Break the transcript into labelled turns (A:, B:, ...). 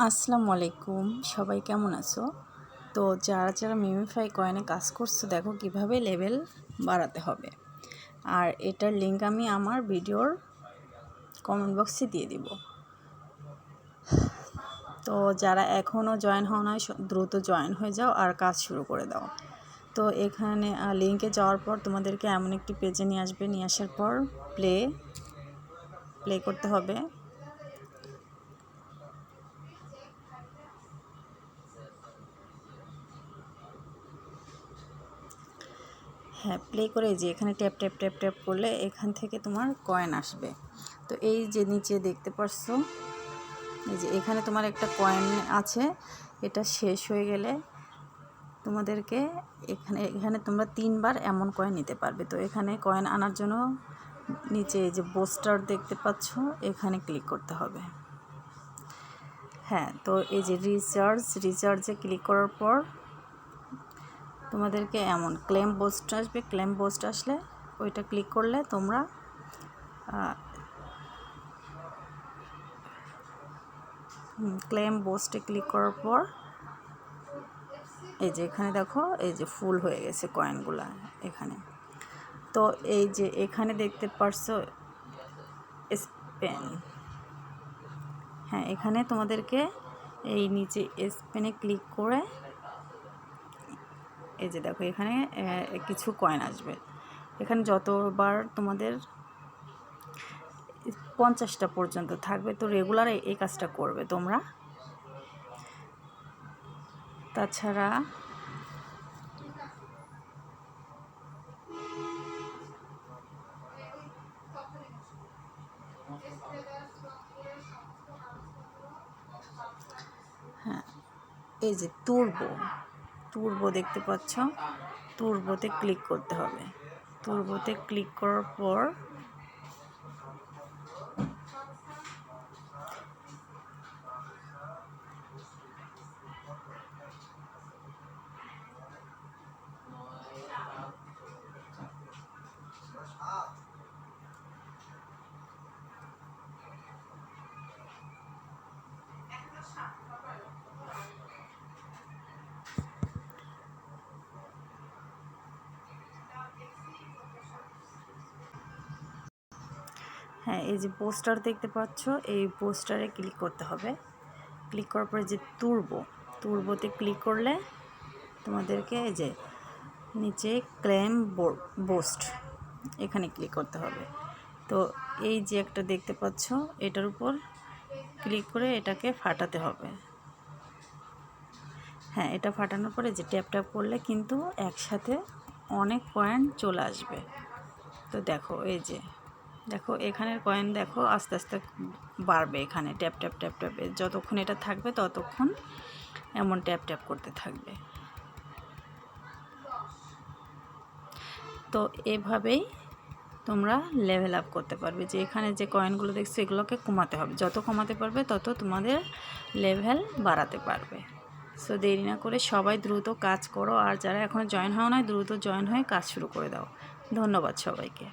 A: আসসালামু আলাইকুম, সবাই কেমন আছো? তো যারা যারা মিমিফাই কয়েনে কাজ করছো, দেখো কিভাবে লেভেল বাড়াতে হবে। আর এটার লিঙ্ক আমি আমার ভিডিওর কমেন্ট বক্সে দিয়ে দিব। তো যারা এখনও জয়েন হও নাই, দ্রুত জয়েন হয়ে যাও আর কাজ শুরু করে দাও। তো এখানে লিঙ্কে যাওয়ার পর তোমাদেরকে এমন একটি পেজে নিয়ে আসবে। নিয়ে আসার পর প্লে করতে হবে। হ্যাঁ, প্লে করে যে এখানে ট্যাপ ট্যাপ ট্যাপ ট্যাপ করলে এখান থেকে তোমার কয়েন আসবে। তো এই যে নিচে দেখতে পারছো, এই যে এখানে তোমার একটা কয়েন আছে। এটা শেষ হয়ে গেলে তোমাদেরকে এখানে তোমরা 3বার এমন কয়েন নিতে পারবে। তো এখানে কয়েন আনার জন্য নিচে এই যে বুস্টার দেখতে পাচ্ছ, এখানে ক্লিক করতে হবে। হ্যাঁ, তো এই যে রিচার্জে ক্লিক করার পর তোমাদেরকে এমন ক্লেম বুস্ট আসবে। ক্লেম বুস্ট আসলে ওইটা ক্লিক করলে তোমরা ক্লেম বুস্টে ক্লিক করার পর এই যে এখানে দেখো, এই যে ফুল হয়ে গেছে কয়েনগুলা এখানে। তো এই যে এখানে দেখতে পারছো স্পেন। হ্যাঁ, এখানে তোমাদেরকে এই নিচে স্পেনে ক্লিক করে এই যে দেখো এখানে কিছু কয়েন আসবে। এখানে যতবার তোমাদের 50টা পর্যন্ত থাকবে। তো রেগুলার এই কাজটা করবে তোমরা। তাছাড়া হ্যাঁ, এই যে তুরবো দেখতে পাচ্ছ, তুরবোতে ক্লিক করতে হবে। তুরবোতে ক্লিক করার পর হ্যাঁ, এই যে পোস্টার দেখতে পাচ্ছ, এই পোস্টারে ক্লিক করতে হবে। ক্লিক করার পরে যে তুরবোতে ক্লিক করলে তোমাদেরকে এই যে নিচে ক্লেম বুস্ট এখানে ক্লিক করতে হবে। তো এই যে একটা দেখতে পাচ্ছ, এটার উপর ক্লিক করে এটাকে ফাটাতে হবে। হ্যাঁ, এটা ফাটানোর পরে যে ট্যাপ ট্যাপ করলে কিন্তু একসাথে অনেক কয়েন চলে আসবে। তো দেখো, এই যে দেখো এখানের কয়েন দেখো আস্তে আস্তে বাড়বে। এখানে ট্যাপ ট্যাপ ট্যাপ ট্যাপ যতক্ষণ এটা থাকবে ততক্ষণ এমন ট্যাপ ট্যাপ করতে থাকবে। তো এভাবেই তোমরা লেভেল আপ করতে পারবে। যে এখানে যে কয়েনগুলো দেখছো, এগুলোকে কমাতে হবে। যত কমাতে পারবে তত তোমাদের লেভেল বাড়াতে পারবে। সো দেরি না করে সবাই দ্রুত কাজ করো। আর যারা এখনও জয়েন হও নাই, দ্রুত জয়েন হয়ে কাজ শুরু করে দাও। ধন্যবাদ সবাইকে।